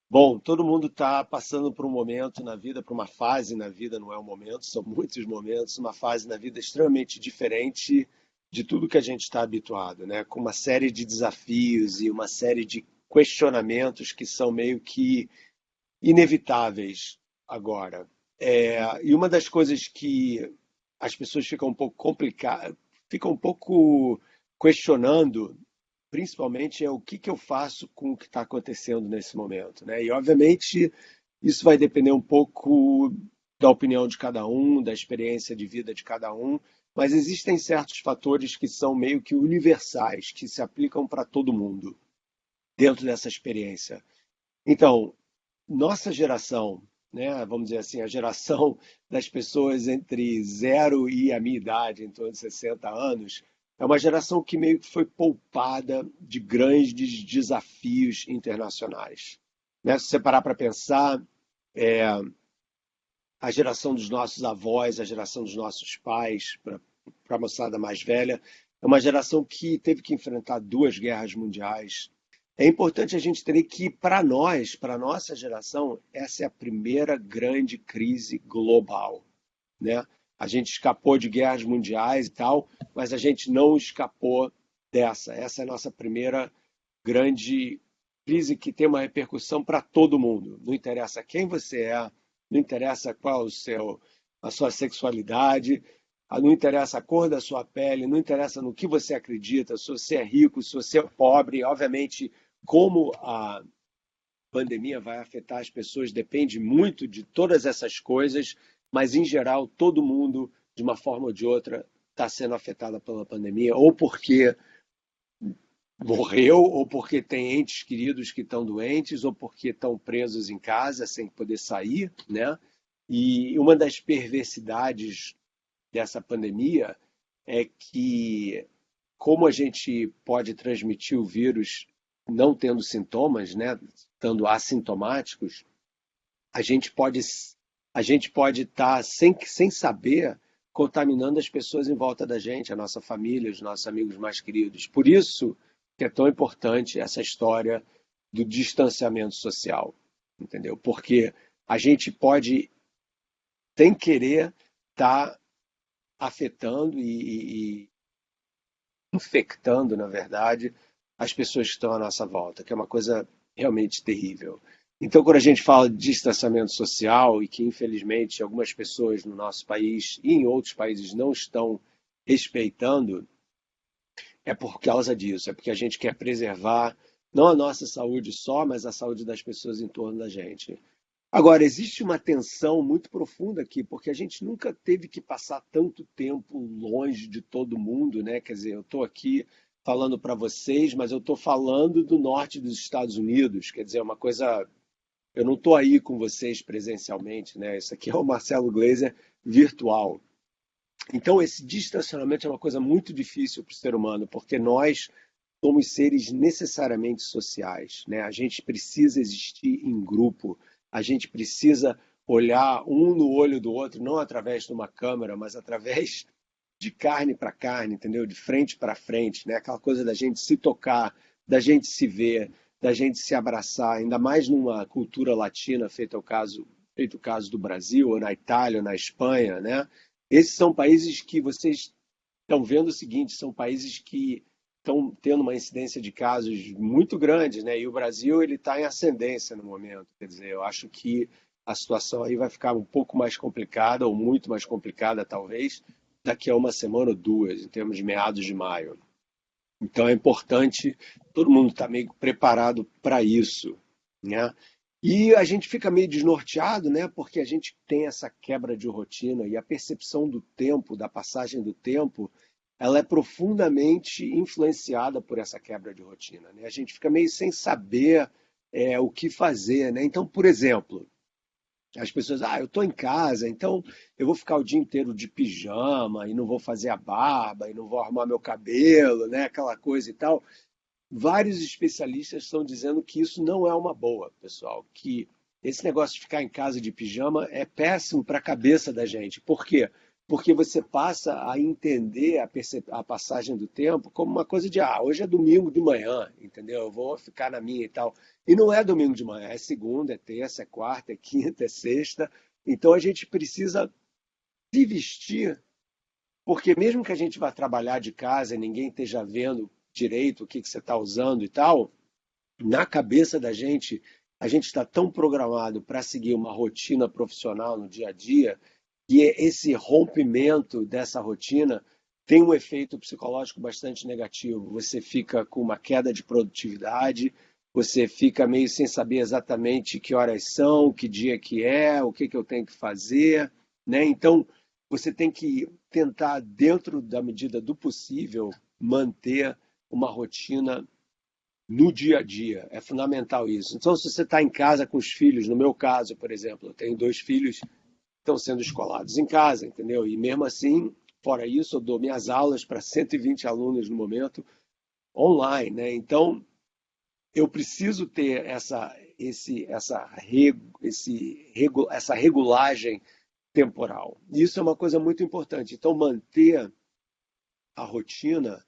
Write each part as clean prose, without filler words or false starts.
Bom, todo mundo está passando por um momento na vida, por uma fase na vida, não é um momento, são muitos momentos, uma fase na vida extremamente diferente de tudo que a gente está habituado, né? Com uma série de desafios e uma série de questionamentos que são meio que inevitáveis agora. E uma das coisas que as pessoas ficam um pouco complicadas, ficam um pouco questionando, principalmente, é o que que eu faço com o que está acontecendo nesse momento, né? E obviamente isso vai depender um pouco da opinião de cada um, da experiência de vida de cada um, mas existem certos fatores que são meio que universais, que se aplicam para todo mundo dentro dessa experiência. Então, nossa geração, né, vamos dizer assim, a geração das pessoas entre zero e a minha idade, em torno de 60 anos, é uma geração que meio que foi poupada de grandes desafios internacionais. Né? Se você parar para pensar, a geração dos nossos avós, a geração dos nossos pais, para a moçada mais velha, é uma geração que teve que enfrentar duas guerras mundiais. É importante a gente ter que, para nós, para a nossa geração, essa é a primeira grande crise global, né? A gente escapou de guerras mundiais e tal, mas a gente não escapou dessa. Essa é a nossa primeira grande crise que tem uma repercussão para todo mundo. Não interessa quem você é, não interessa qual a sua sexualidade, não interessa a cor da sua pele, não interessa no que você acredita, se você é rico, se você é pobre. Obviamente, como a pandemia vai afetar as pessoas depende muito de todas essas coisas, mas em geral todo mundo, de uma forma ou de outra, está sendo afetado pela pandemia, ou porque morreu, ou porque tem entes queridos que estão doentes, ou porque estão presos em casa sem poder sair, né? E uma das perversidades dessa pandemia é que, como a gente pode transmitir o vírus não tendo sintomas, né, estando assintomáticos, a gente pode a gente pode estar sem saber contaminando as pessoas em volta da gente, a nossa família, os nossos amigos mais queridos. Por isso que é tão importante essa história do distanciamento social, entendeu? Porque a gente pode, sem querer, estar afetando e infectando, na verdade, as pessoas que estão à nossa volta, que é uma coisa realmente terrível. Então, quando a gente fala de distanciamento social e que, infelizmente, algumas pessoas no nosso país e em outros países não estão respeitando, é por causa disso, é porque a gente quer preservar não a nossa saúde só, mas a saúde das pessoas em torno da gente. Agora, existe uma tensão muito profunda aqui, porque a gente nunca teve que passar tanto tempo longe de todo mundo, né? Quer dizer, eu estou aqui falando para vocês, mas eu estou falando do norte dos Estados Unidos, quer dizer, é uma coisa. Eu não estou aí com vocês presencialmente, né? Isso aqui é o Marcelo Gleiser virtual. Então, esse distanciamento é uma coisa muito difícil para o ser humano, porque nós somos seres necessariamente sociais, né? A gente precisa existir em grupo, a gente precisa olhar um no olho do outro, não através de uma câmera, mas através de carne para carne, entendeu? De frente para frente, né? Aquela coisa da gente se tocar, da gente se ver, da gente se abraçar, ainda mais numa cultura latina, feito o caso do Brasil, ou na Itália, ou na Espanha, né? Esses são países que vocês estão vendo o seguinte, são países que estão tendo uma incidência de casos muito grande, né? E o Brasil ele está em ascendência no momento. Quer dizer, eu acho que a situação aí vai ficar um pouco mais complicada, ou muito mais complicada, talvez, daqui a uma semana ou duas, em termos de meados de maio. Então é importante todo mundo estar meio preparado para isso, né? E a gente fica meio desnorteado, né? Porque a gente tem essa quebra de rotina e a percepção do tempo, da passagem do tempo, ela é profundamente influenciada por essa quebra de rotina, né? A gente fica meio sem saber o que fazer, né? Então, por exemplo, as pessoas, eu estou em casa, então eu vou ficar o dia inteiro de pijama e não vou fazer a barba e não vou arrumar meu cabelo, né? Aquela coisa e tal. Vários especialistas estão dizendo que isso não é uma boa, pessoal, que esse negócio de ficar em casa de pijama é péssimo para a cabeça da gente. Por quê? porque você passa a entender a passagem do tempo como uma coisa de, hoje é domingo de manhã, entendeu? Eu vou ficar na minha e tal. E não é domingo de manhã, é segunda, é terça, é quarta, é quinta, é sexta. Então a gente precisa se vestir, porque mesmo que a gente vá trabalhar de casa e ninguém esteja vendo direito o que você está usando e tal, na cabeça da gente, a gente está tão programado para seguir uma rotina profissional no dia a dia, que esse rompimento dessa rotina tem um efeito psicológico bastante negativo. Você fica com uma queda de produtividade, você fica meio sem saber exatamente que horas são, que dia que é, o que eu tenho que fazer, né? Então, você tem que tentar, dentro da medida do possível, manter uma rotina no dia a dia. É fundamental isso. Então, se você está em casa com os filhos, no meu caso, por exemplo, eu tenho 2 filhos que estão sendo escolados em casa, entendeu? E mesmo assim, fora isso, eu dou minhas aulas para 120 alunos no momento online, né? Então, eu preciso ter essa regulagem temporal. Isso é uma coisa muito importante. Então, manter a rotina,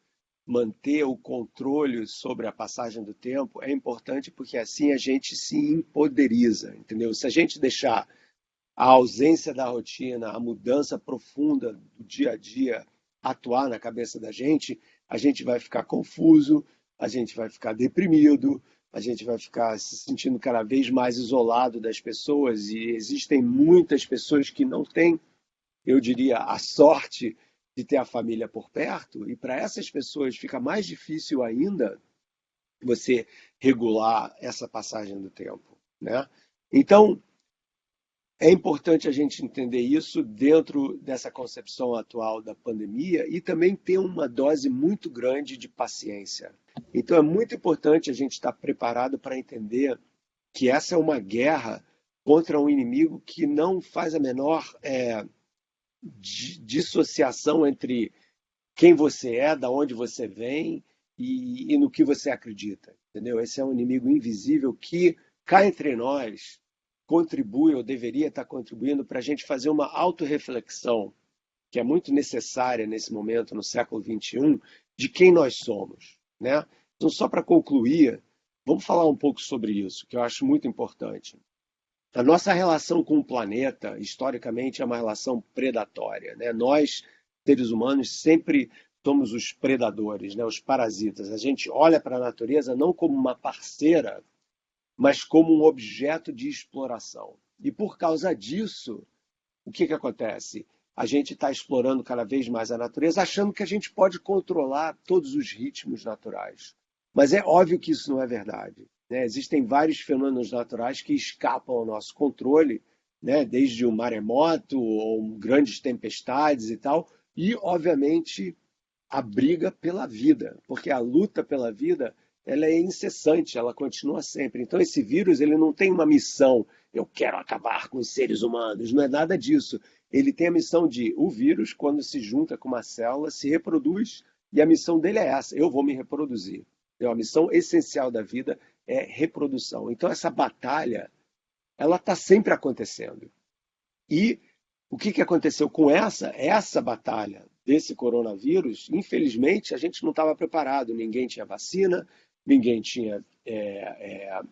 manter o controle sobre a passagem do tempo é importante porque assim a gente se empoderiza, entendeu? Se a gente deixar a ausência da rotina, a mudança profunda do dia a dia atuar na cabeça da gente, a gente vai ficar confuso, a gente vai ficar deprimido, a gente vai ficar se sentindo cada vez mais isolado das pessoas e existem muitas pessoas que não têm, eu diria, a sorte de ter a família por perto, e para essas pessoas fica mais difícil ainda você regular essa passagem do tempo, né? Então, é importante a gente entender isso dentro dessa concepção atual da pandemia e também ter uma dose muito grande de paciência. Então, é muito importante a gente estar preparado para entender que essa é uma guerra contra um inimigo que não faz a menor dissociação entre quem você é, da onde você vem e no que você acredita, entendeu? Esse é um inimigo invisível que cá entre nós contribui ou deveria estar contribuindo para a gente fazer uma autorreflexão que é muito necessária nesse momento, no século XXI, de quem nós somos, né? Então, só para concluir, vamos falar um pouco sobre isso, que eu acho muito importante. A nossa relação com o planeta, historicamente, é uma relação predatória, né? Nós, seres humanos, sempre somos os predadores, né? Os parasitas. A gente olha para a natureza não como uma parceira, mas como um objeto de exploração. E por causa disso, o que acontece? A gente está explorando cada vez mais a natureza, achando que a gente pode controlar todos os ritmos naturais. Mas é óbvio que isso não é verdade, né? Existem vários fenômenos naturais que escapam ao nosso controle, né? Desde o maremoto ou grandes tempestades e tal, e, obviamente, a briga pela vida, porque a luta pela vida ela é incessante, ela continua sempre. Então esse vírus ele não tem uma missão, eu quero acabar com os seres humanos, não é nada disso. Ele tem a missão de, o vírus, quando se junta com uma célula, se reproduz, e a missão dele é essa, eu vou me reproduzir. Então, a missão essencial da vida é reprodução. Então essa batalha, ela está sempre acontecendo. E o que aconteceu com essa batalha desse coronavírus? Infelizmente, a gente não estava preparado. Ninguém tinha vacina, ninguém tinha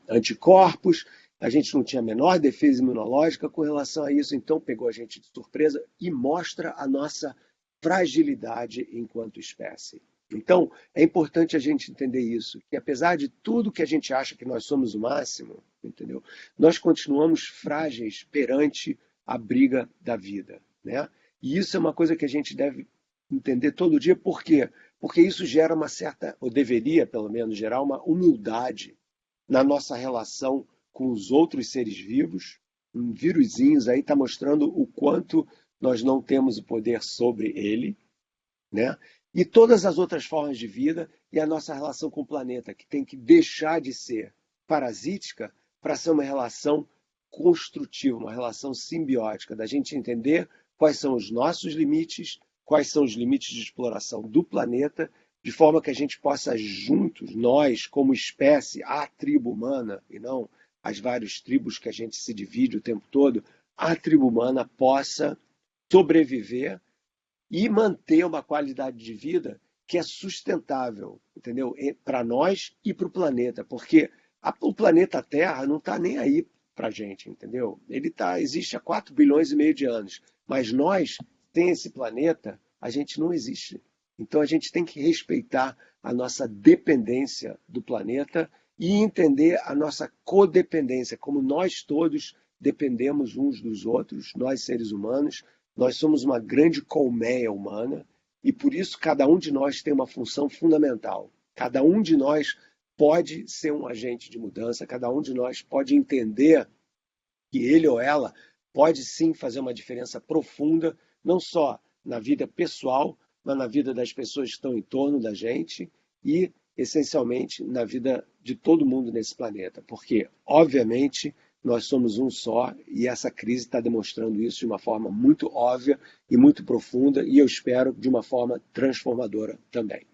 anticorpos, a gente não tinha a menor defesa imunológica com relação a isso. Então, pegou a gente de surpresa e mostra a nossa fragilidade enquanto espécie. Então, é importante a gente entender isso, que apesar de tudo que a gente acha que nós somos o máximo, entendeu? Nós continuamos frágeis perante a briga da vida, né? E isso é uma coisa que a gente deve entender todo dia. Por quê? Porque isso gera uma certa, ou deveria pelo menos gerar uma humildade na nossa relação com os outros seres vivos. Um vírusinhos aí está mostrando o quanto nós não temos o poder sobre ele, né? E todas as outras formas de vida e a nossa relação com o planeta, que tem que deixar de ser parasítica para ser uma relação construtiva, uma relação simbiótica, da gente entender quais são os nossos limites, quais são os limites de exploração do planeta, de forma que a gente possa juntos, nós como espécie, a tribo humana, e não as várias tribos que a gente se divide o tempo todo, a tribo humana possa sobreviver e manter uma qualidade de vida que é sustentável, entendeu? Para nós e para o planeta, porque o planeta Terra não está nem aí para a gente, entendeu? Existe há 4 bilhões e meio de anos, mas nós, sem esse planeta, a gente não existe. Então a gente tem que respeitar a nossa dependência do planeta e entender a nossa codependência, como nós todos dependemos uns dos outros, nós seres humanos, nós somos uma grande colmeia humana e por isso cada um de nós tem uma função fundamental. Cada um de nós pode ser um agente de mudança, cada um de nós pode entender que ele ou ela pode sim fazer uma diferença profunda, não só na vida pessoal, mas na vida das pessoas que estão em torno da gente e, essencialmente, na vida de todo mundo nesse planeta. Porque, obviamente, nós somos um só e essa crise está demonstrando isso de uma forma muito óbvia e muito profunda e eu espero de uma forma transformadora também.